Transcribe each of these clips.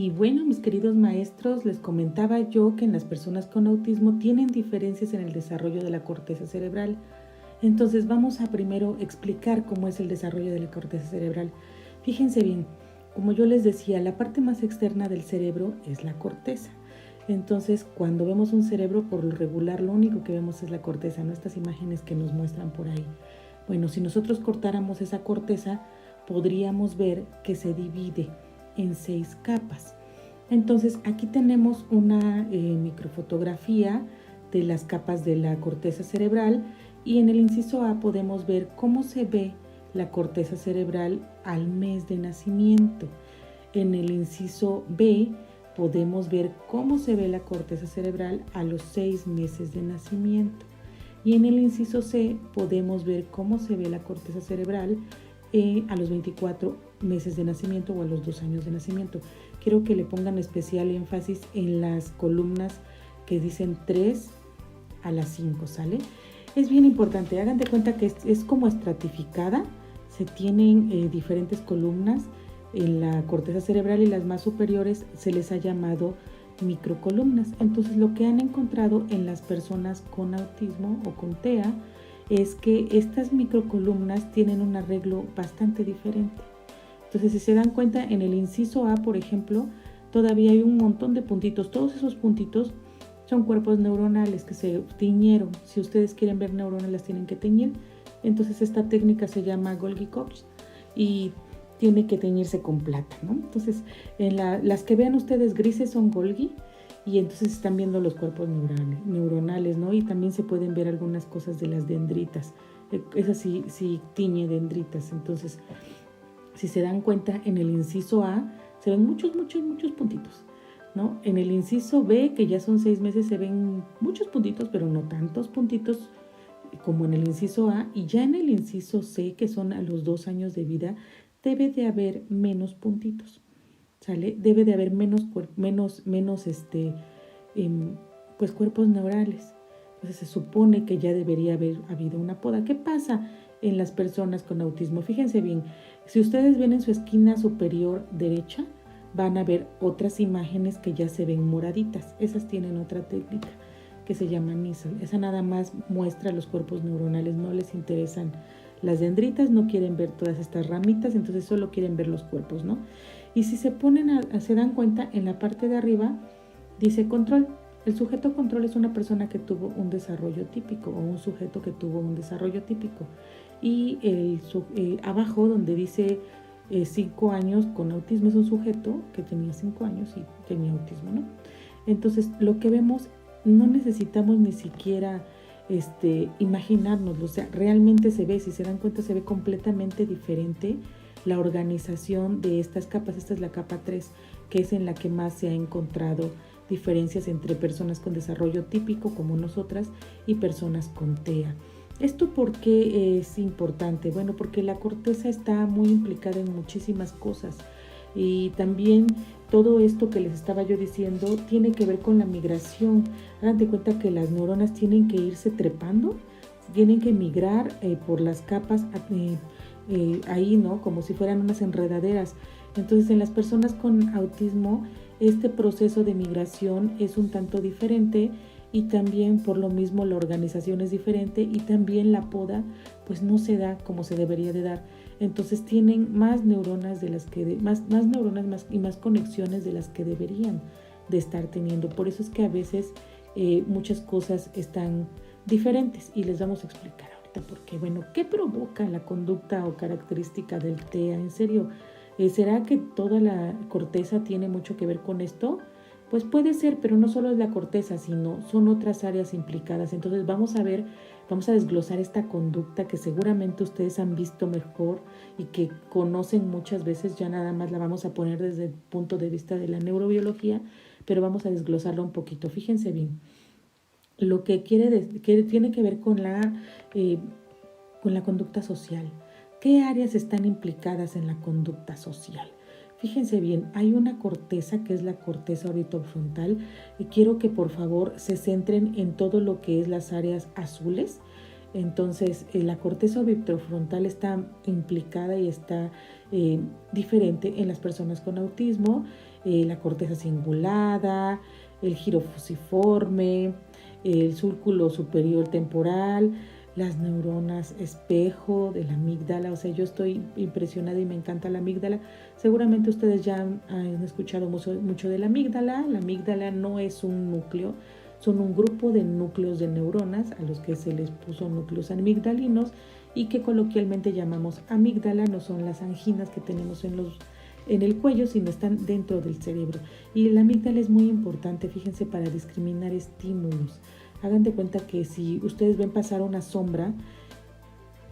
Y bueno, mis queridos maestros, les comentaba yo que en las personas con autismo tienen diferencias en el desarrollo de la corteza cerebral. Entonces vamos a primero explicar cómo es el desarrollo de la corteza cerebral. Fíjense bien, como yo les decía, la parte más externa del cerebro es la corteza. Entonces, cuando vemos un cerebro, por lo regular, lo único que vemos es la corteza, no estas imágenes que nos muestran por ahí. Bueno, si nosotros cortáramos esa corteza, podríamos ver que se divide en 6 capas. Entonces, aquí tenemos una microfotografía de las capas de la corteza cerebral y en el inciso A podemos ver cómo se ve la corteza cerebral al mes de nacimiento. En el inciso B podemos ver cómo se ve la corteza cerebral a los 6 meses de nacimiento. Y en el inciso C podemos ver cómo se ve la corteza cerebral a los 24 meses de nacimiento o a los 2 años de nacimiento. Quiero que le pongan especial énfasis en las columnas que dicen 3 a las 5, ¿sale? Es bien importante, hagan de cuenta que es como estratificada, se tienen diferentes columnas en la corteza cerebral y las más superiores se les ha llamado microcolumnas. Entonces lo que han encontrado en las personas con autismo o con TEA es que estas microcolumnas tienen un arreglo bastante diferente. Entonces, si se dan cuenta, en el inciso A, por ejemplo, todavía hay un montón de puntitos. Todos esos puntitos son cuerpos neuronales que se tiñeron. Si ustedes quieren ver neuronas, las tienen que teñir. Entonces, esta técnica se llama Golgi-Cox y tiene que teñirse con plata, ¿no? Entonces, las que vean ustedes grises son Golgi y entonces están viendo los cuerpos neuronales, ¿no? Y también se pueden ver algunas cosas de las dendritas. Esa sí tiñe dendritas. Entonces, si se dan cuenta, en el inciso A se ven muchos puntitos, ¿no? En el inciso B, que ya son 6 meses, se ven muchos puntitos, pero no tantos puntitos como en el inciso A. Y ya en el inciso C, que son a los 2 años de vida, debe de haber menos puntitos, ¿sale? Debe de haber menos pues cuerpos neurales. Entonces se supone que ya debería haber habido una poda. ¿Qué pasa en las personas con autismo? Fíjense bien, si ustedes ven en su esquina superior derecha, van a ver otras imágenes que ya se ven moraditas. Esas tienen otra técnica que se llama Nissl. Esa nada más muestra los cuerpos neuronales, no les interesan las dendritas, no quieren ver todas estas ramitas, entonces solo quieren ver los cuerpos, ¿no? Y si se ponen se dan cuenta, en la parte de arriba dice control. El sujeto control es una persona que tuvo un desarrollo típico o un sujeto que tuvo un desarrollo típico. Y abajo donde dice 5 años con autismo es un sujeto que tenía 5 años y tenía autismo, ¿no? Entonces lo que vemos no necesitamos ni siquiera imaginárnoslo, o sea, realmente se ve, si se dan cuenta, se ve completamente diferente la organización de estas capas. Esta es la capa 3, que es en la que más se ha encontrado diferencias entre personas con desarrollo típico como nosotras y personas con TEA. ¿Esto por qué es importante? Bueno, porque la corteza está muy implicada en muchísimas cosas y también todo esto que les estaba yo diciendo tiene que ver con la migración. Hagan de cuenta que las neuronas tienen que irse trepando, tienen que migrar por las capas ahí, ¿no? Como si fueran unas enredaderas. Entonces, en las personas con autismo, este proceso de migración es un tanto diferente y también por lo mismo la organización es diferente y también la poda pues no se da como se debería de dar. Entonces tienen más neuronas de las que más neuronas y más conexiones de las que deberían de estar teniendo. Por eso es que a veces muchas cosas están diferentes y les vamos a explicar ahorita por qué. Bueno, ¿qué provoca la conducta o característica del TEA? En serio, ¿será que toda la corteza tiene mucho que ver con esto? Pues puede ser, pero no solo es la corteza, sino son otras áreas implicadas. Entonces vamos a desglosar esta conducta que seguramente ustedes han visto mejor y que conocen muchas veces. Ya nada más la vamos a poner desde el punto de vista de la neurobiología, pero vamos a desglosarla un poquito. Fíjense bien, lo que tiene que ver con la conducta social. ¿Qué áreas están implicadas en la conducta social? Fíjense bien, hay una corteza que es la corteza orbitofrontal y quiero que por favor se centren en todo lo que es las áreas azules. Entonces, la corteza orbitofrontal está implicada y está diferente en las personas con autismo, la corteza cingulada, el giro fusiforme, el círculo superior temporal, las neuronas espejo de la amígdala. O sea, yo estoy impresionada y me encanta la amígdala. Seguramente ustedes ya han escuchado mucho de la amígdala. La amígdala no es un núcleo, son un grupo de núcleos de neuronas a los que se les puso núcleos amigdalinos y que coloquialmente llamamos amígdala. No son las anginas que tenemos en el cuello, sino están dentro del cerebro. Y la amígdala es muy importante, fíjense, para discriminar estímulos. Hagan de cuenta que si ustedes ven pasar una sombra,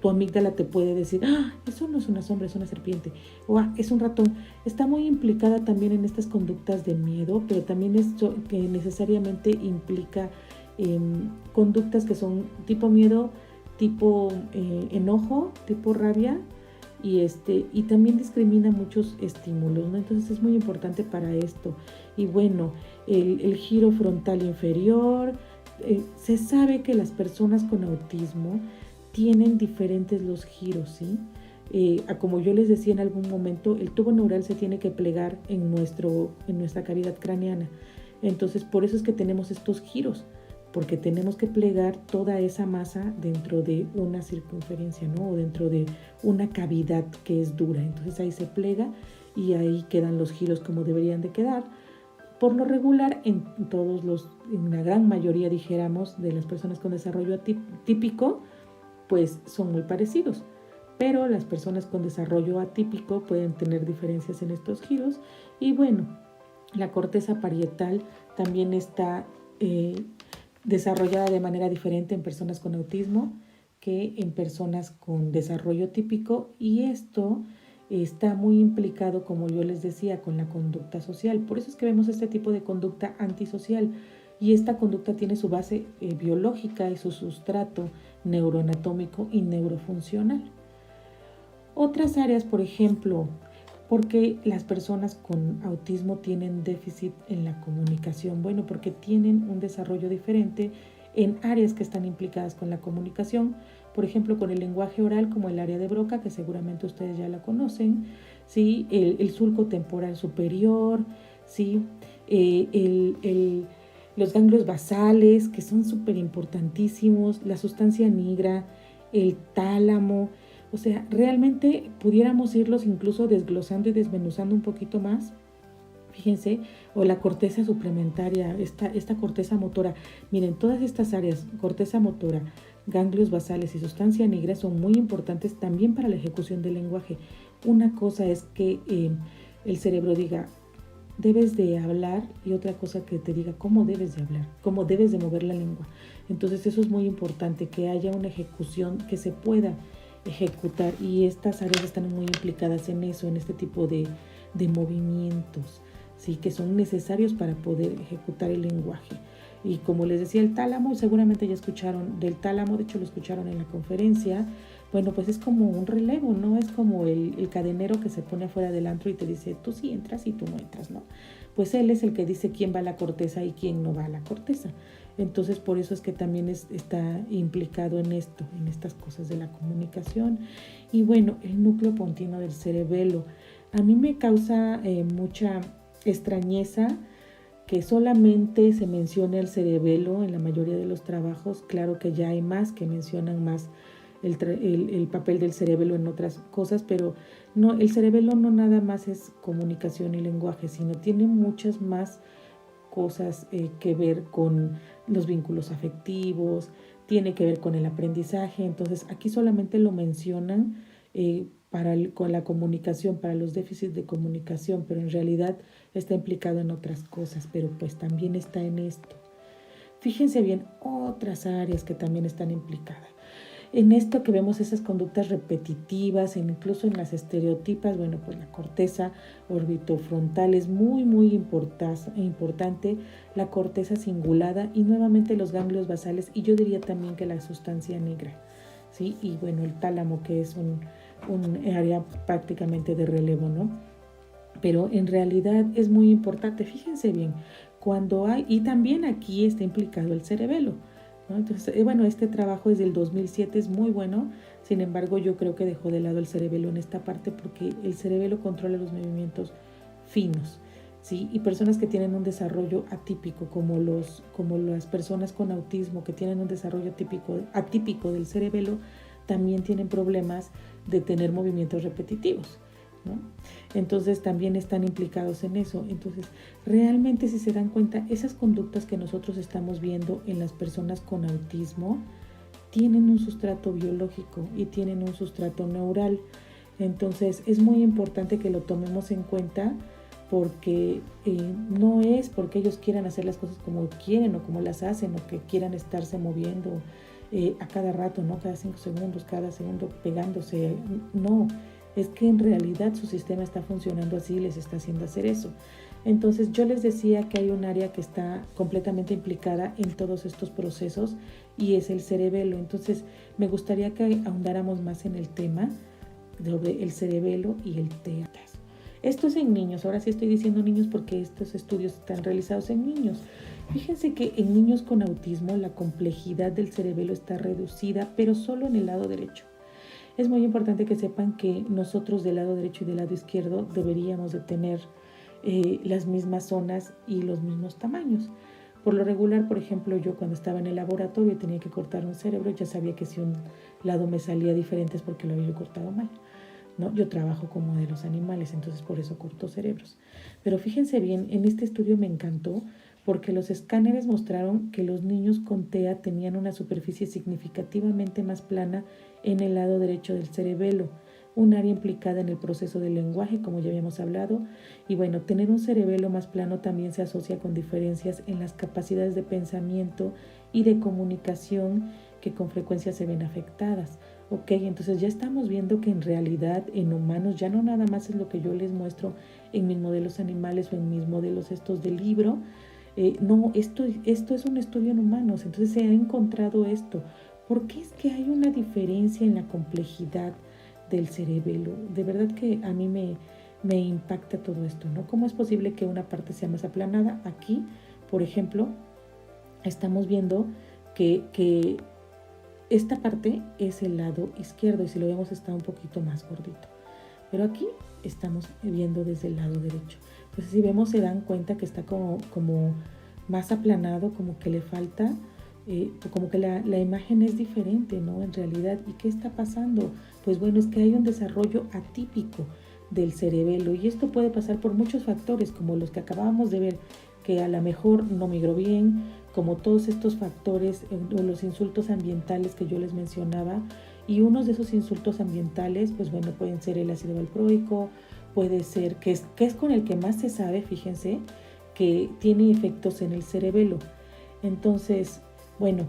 tu amígdala te puede decir, eso no es una sombra, es una serpiente, o es un ratón. Está muy implicada también en estas conductas de miedo, pero también esto que necesariamente implica conductas que son tipo miedo, tipo enojo, tipo rabia, y también discrimina muchos estímulos, ¿no? Entonces es muy importante para esto. Y bueno, el giro frontal inferior, se sabe que las personas con autismo tienen diferentes los giros, ¿sí? Como yo les decía en algún momento, el tubo neural se tiene que plegar en nuestra cavidad craneana. Entonces, por eso es que tenemos estos giros, porque tenemos que plegar toda esa masa dentro de una circunferencia, ¿no? O dentro de una cavidad que es dura. Entonces ahí se plega y ahí quedan los giros como deberían de quedar. Por lo regular, en la gran mayoría, dijéramos, de las personas con desarrollo típico, pues son muy parecidos. Pero las personas con desarrollo atípico pueden tener diferencias en estos giros. Y bueno, la corteza parietal también está desarrollada de manera diferente en personas con autismo que en personas con desarrollo típico, y esto está muy implicado, como yo les decía, con la conducta social. Por eso es que vemos este tipo de conducta antisocial, y esta conducta tiene su base biológica y su sustrato neuroanatómico y neurofuncional. Otras áreas, por ejemplo, porque las personas con autismo tienen déficit en la comunicación. Bueno, porque tienen un desarrollo diferente en áreas que están implicadas con la comunicación, por ejemplo, con el lenguaje oral, como el área de Broca, que seguramente ustedes ya la conocen, ¿sí? El surco temporal superior, ¿sí? Los ganglios basales, que son súper importantísimos, la sustancia nigra, el tálamo. O sea, realmente pudiéramos irlos incluso desglosando y desmenuzando un poquito más. Fíjense, o la corteza suplementaria, esta corteza motora. Miren, todas estas áreas, corteza motora, ganglios basales y sustancia negra, son muy importantes también para la ejecución del lenguaje. Una cosa es que el cerebro diga, debes de hablar, y otra cosa que te diga cómo debes de hablar, cómo debes de mover la lengua. Entonces eso es muy importante, que haya una ejecución que se pueda ejecutar, y estas áreas están muy implicadas en eso, en este tipo de movimientos, ¿sí? Que son necesarios para poder ejecutar el lenguaje. Y como les decía, el tálamo, seguramente ya escucharon del tálamo, de hecho lo escucharon en la conferencia. Bueno, pues es como un relevo, ¿no? Es como el cadenero que se pone afuera del antro y te dice, tú sí entras y tú no entras, ¿no? Pues él es el que dice quién va a la corteza y quién no va a la corteza. Entonces, por eso es que también está implicado en esto, en estas cosas de la comunicación. Y bueno, el núcleo pontino del cerebelo. A mí me causa mucha extrañeza que solamente se mencione el cerebelo en la mayoría de los trabajos. Claro que ya hay más que mencionan más el papel del cerebelo en otras cosas, pero no, el cerebelo no nada más es comunicación y lenguaje, sino tiene muchas más cosas que ver con los vínculos afectivos, tiene que ver con el aprendizaje. Entonces aquí solamente lo mencionan con la comunicación, para los déficits de comunicación, pero en realidad está implicado en otras cosas, pero pues también está en esto. Fíjense bien, otras áreas que también están implicadas. En esto que vemos esas conductas repetitivas, incluso en las estereotipas, bueno, pues la corteza orbitofrontal es muy, muy importante, la corteza cingulada y nuevamente los ganglios basales, y yo diría también que la sustancia negra, ¿sí? Y bueno, el tálamo, que es un área prácticamente de relevo, ¿no? Pero en realidad es muy importante, fíjense bien, cuando hay, y también aquí está implicado el cerebelo. ¿no? Entonces, bueno, este trabajo es del 2007, es muy bueno. Sin embargo, yo creo que dejó de lado el cerebelo en esta parte porque el cerebelo controla los movimientos finos, ¿sí? Y personas que tienen un desarrollo atípico, como las personas con autismo que tienen un desarrollo atípico del cerebelo, también tienen problemas de tener movimientos repetitivos, ¿no? Entonces también están implicados en eso. Entonces realmente, si se dan cuenta, esas conductas que nosotros estamos viendo en las personas con autismo tienen un sustrato biológico y tienen un sustrato neural. Entonces es muy importante que lo tomemos en cuenta, porque no es porque ellos quieran hacer las cosas como quieren o como las hacen, o que quieran estarse moviendo a cada rato, ¿no? Cada 5 segundos, cada segundo pegándose. No, es que en realidad su sistema está funcionando así y les está haciendo hacer eso. Entonces yo les decía que hay un área que está completamente implicada en todos estos procesos y es el cerebelo. Entonces me gustaría que ahondáramos más en el tema sobre el cerebelo y el teatro. Esto es en niños. Ahora sí estoy diciendo niños porque estos estudios están realizados en niños. Fíjense que en niños con autismo la complejidad del cerebelo está reducida, pero solo en el lado derecho. Es muy importante que sepan que nosotros del lado derecho y del lado izquierdo deberíamos de tener las mismas zonas y los mismos tamaños. Por lo regular, por ejemplo, yo cuando estaba en el laboratorio y tenía que cortar un cerebro, ya sabía que si un lado me salía diferente es porque lo había cortado mal, ¿no? Yo trabajo con modelos animales, entonces por eso corto cerebros. Pero fíjense bien, en este estudio me encantó porque los escáneres mostraron que los niños con TEA tenían una superficie significativamente más plana en el lado derecho del cerebelo, un área implicada en el proceso del lenguaje, como ya habíamos hablado. Y bueno, tener un cerebelo más plano también se asocia con diferencias en las capacidades de pensamiento y de comunicación que con frecuencia se ven afectadas. Ok, entonces ya estamos viendo que en realidad en humanos ya no nada más es lo que yo les muestro en mis modelos animales o en mis modelos estos del libro. No, esto es un estudio en humanos. Entonces se ha encontrado esto. ¿Por qué es que hay una diferencia en la complejidad del cerebelo? De verdad que a mí me impacta todo esto, ¿no? ¿Cómo es posible que una parte sea más aplanada? Aquí, por ejemplo, estamos viendo que esta parte es el lado izquierdo y si lo vemos está un poquito más gordito. Pero aquí estamos viendo desde el lado derecho. Entonces si vemos, se dan cuenta que está como más aplanado, como que le falta, como que la imagen es diferente, ¿no? En realidad, ¿y qué está pasando? Pues bueno, es que hay un desarrollo atípico del cerebelo y esto puede pasar por muchos factores, como los que acabábamos de ver, que a lo mejor no migró bien, como todos estos factores o los insultos ambientales que yo les mencionaba. Y unos de esos insultos ambientales, pues bueno, pueden ser el ácido valproico, puede ser, que es con el que más se sabe, fíjense, que tiene efectos en el cerebelo. Entonces, bueno,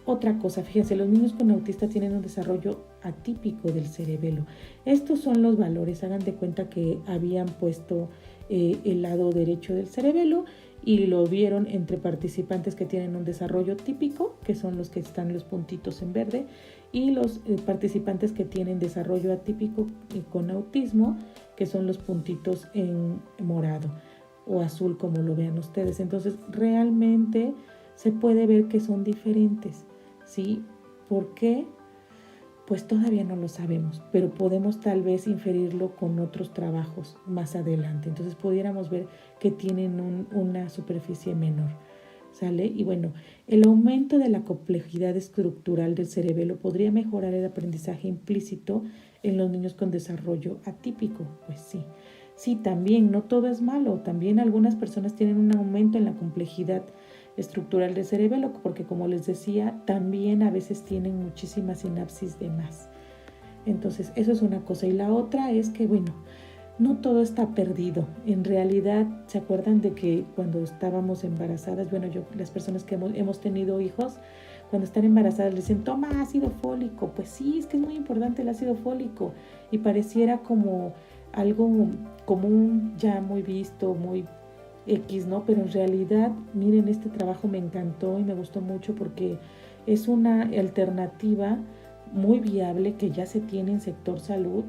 otra cosa, fíjense, los niños con autismo tienen un desarrollo atípico del cerebelo. Estos son los valores, hagan de cuenta que habían puesto el lado derecho del cerebelo y lo vieron entre participantes que tienen un desarrollo típico, que son los que están los puntitos en verde, y los participantes que tienen desarrollo atípico con autismo, que son los puntitos en morado o azul, como lo vean ustedes. Entonces, realmente se puede ver que son diferentes, ¿sí? ¿Por qué? Pues todavía no lo sabemos, pero podemos tal vez inferirlo con otros trabajos más adelante. Entonces pudiéramos ver que tienen una superficie menor, ¿sale? Y bueno, el aumento de la complejidad estructural del cerebelo podría mejorar el aprendizaje implícito en los niños con desarrollo atípico. Pues sí. Sí, también no todo es malo. También algunas personas tienen un aumento en la complejidad estructural del cerebelo, porque como les decía, también a veces tienen muchísimas sinapsis de más. Entonces, eso es una cosa. Y la otra es que, bueno, no todo está perdido. En realidad, ¿se acuerdan de que cuando estábamos embarazadas, bueno, las personas que hemos tenido hijos, cuando están embarazadas les dicen, toma ácido fólico? Pues sí, es que es muy importante el ácido fólico. Y pareciera como algo común, ya muy visto, muy X, ¿no? Pero en realidad, miren, este trabajo me encantó y me gustó mucho porque es una alternativa muy viable que ya se tiene en sector salud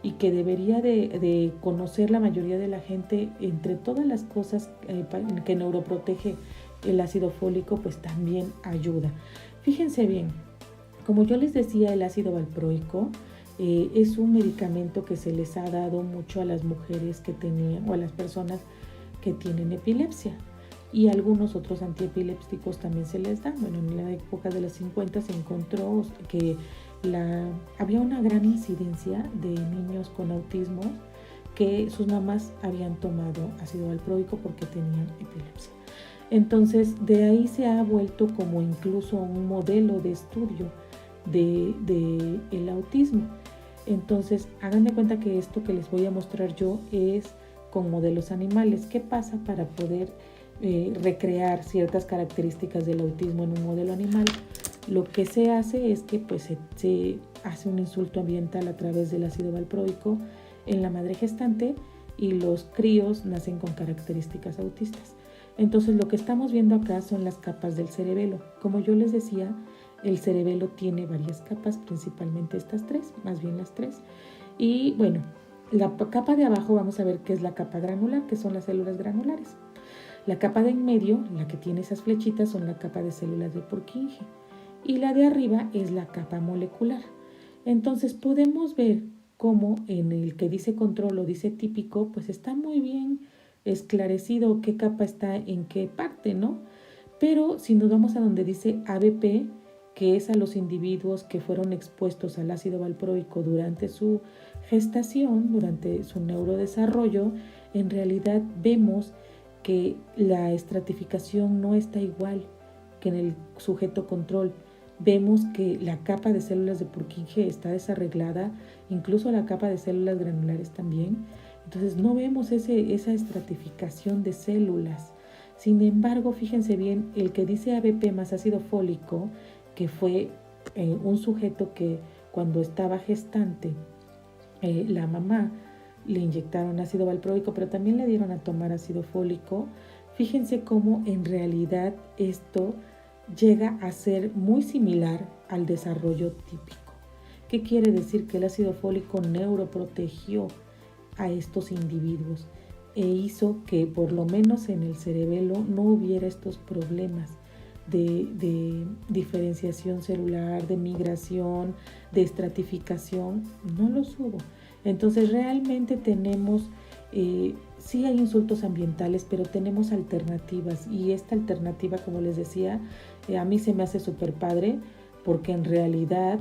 y que debería de conocer la mayoría de la gente. Entre todas las cosas que neuroprotege el ácido fólico, pues también ayuda. Fíjense bien, como yo les decía, el ácido valproico es un medicamento que se les ha dado mucho a las mujeres que tenían o a las personas que tienen epilepsia, y algunos otros antiepilépticos también se les dan. Bueno, en la época de los 50 se encontró que había una gran incidencia de niños con autismo que sus mamás habían tomado ácido valproico porque tenían epilepsia. Entonces, de ahí se ha vuelto como incluso un modelo de estudio de el autismo. Entonces, hagan de cuenta que esto que les voy a mostrar yo es con modelos animales. ¿Qué pasa para poder recrear ciertas características del autismo en un modelo animal? Lo que se hace es que pues, se hace un insulto ambiental a través del ácido valproico en la madre gestante y los críos nacen con características autistas. Entonces, lo que estamos viendo acá son las capas del cerebelo. Como yo les decía, el cerebelo tiene varias capas, principalmente estas tres, más bien las tres. Y bueno, la capa de abajo vamos a ver qué es la capa granular, que son las células granulares. La capa de en medio, la que tiene esas flechitas, son la capa de células de Purkinje. Y la de arriba es la capa molecular. Entonces podemos ver cómo en el que dice control o dice típico, pues está muy bien esclarecido qué capa está en qué parte, ¿no? Pero si nos vamos a donde dice ABP, que es a los individuos que fueron expuestos al ácido valproico durante su gestación, durante su neurodesarrollo, en realidad vemos que la estratificación no está igual que en el sujeto control. Vemos que la capa de células de Purkinje está desarreglada, incluso la capa de células granulares también. Entonces no vemos esa estratificación de células. Sin embargo, fíjense bien, el que dice ABP más ácido fólico, que fue un sujeto que cuando estaba gestante, la mamá le inyectaron ácido valproico, pero también le dieron a tomar ácido fólico. Fíjense cómo en realidad esto llega a ser muy similar al desarrollo típico. ¿Qué quiere decir? Que el ácido fólico neuroprotegió a estos individuos e hizo que por lo menos en el cerebelo no hubiera estos problemas de diferenciación celular, de migración, de estratificación, no los hubo. Entonces realmente tenemos, sí hay insultos ambientales, pero tenemos alternativas, y esta alternativa, como les decía, a mí se me hace súper padre porque en realidad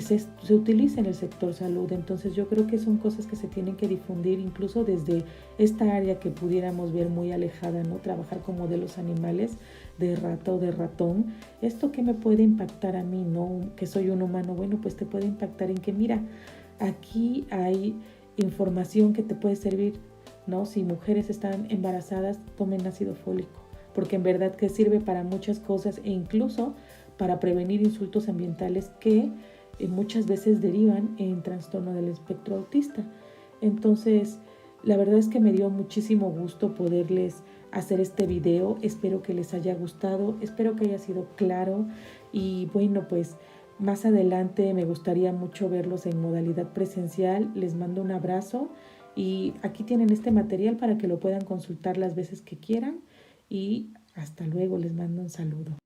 se utiliza en el sector salud. Entonces yo creo que son cosas que se tienen que difundir incluso desde esta área que pudiéramos ver muy alejada, ¿no? Trabajar con modelos animales de rata o de ratón. ¿Esto qué me puede impactar a mí, no? Que soy un humano. Bueno, pues te puede impactar en que, mira, aquí hay información que te puede servir, ¿no? Si mujeres están embarazadas, tomen ácido fólico, porque en verdad que sirve para muchas cosas e incluso para prevenir insultos ambientales que muchas veces derivan en trastorno del espectro autista. Entonces, la verdad es que me dio muchísimo gusto poderles hacer este video. Espero que les haya gustado, espero que haya sido claro, y bueno, pues más adelante me gustaría mucho verlos en modalidad presencial. Les mando un abrazo y aquí tienen este material para que lo puedan consultar las veces que quieran, y hasta luego, les mando un saludo.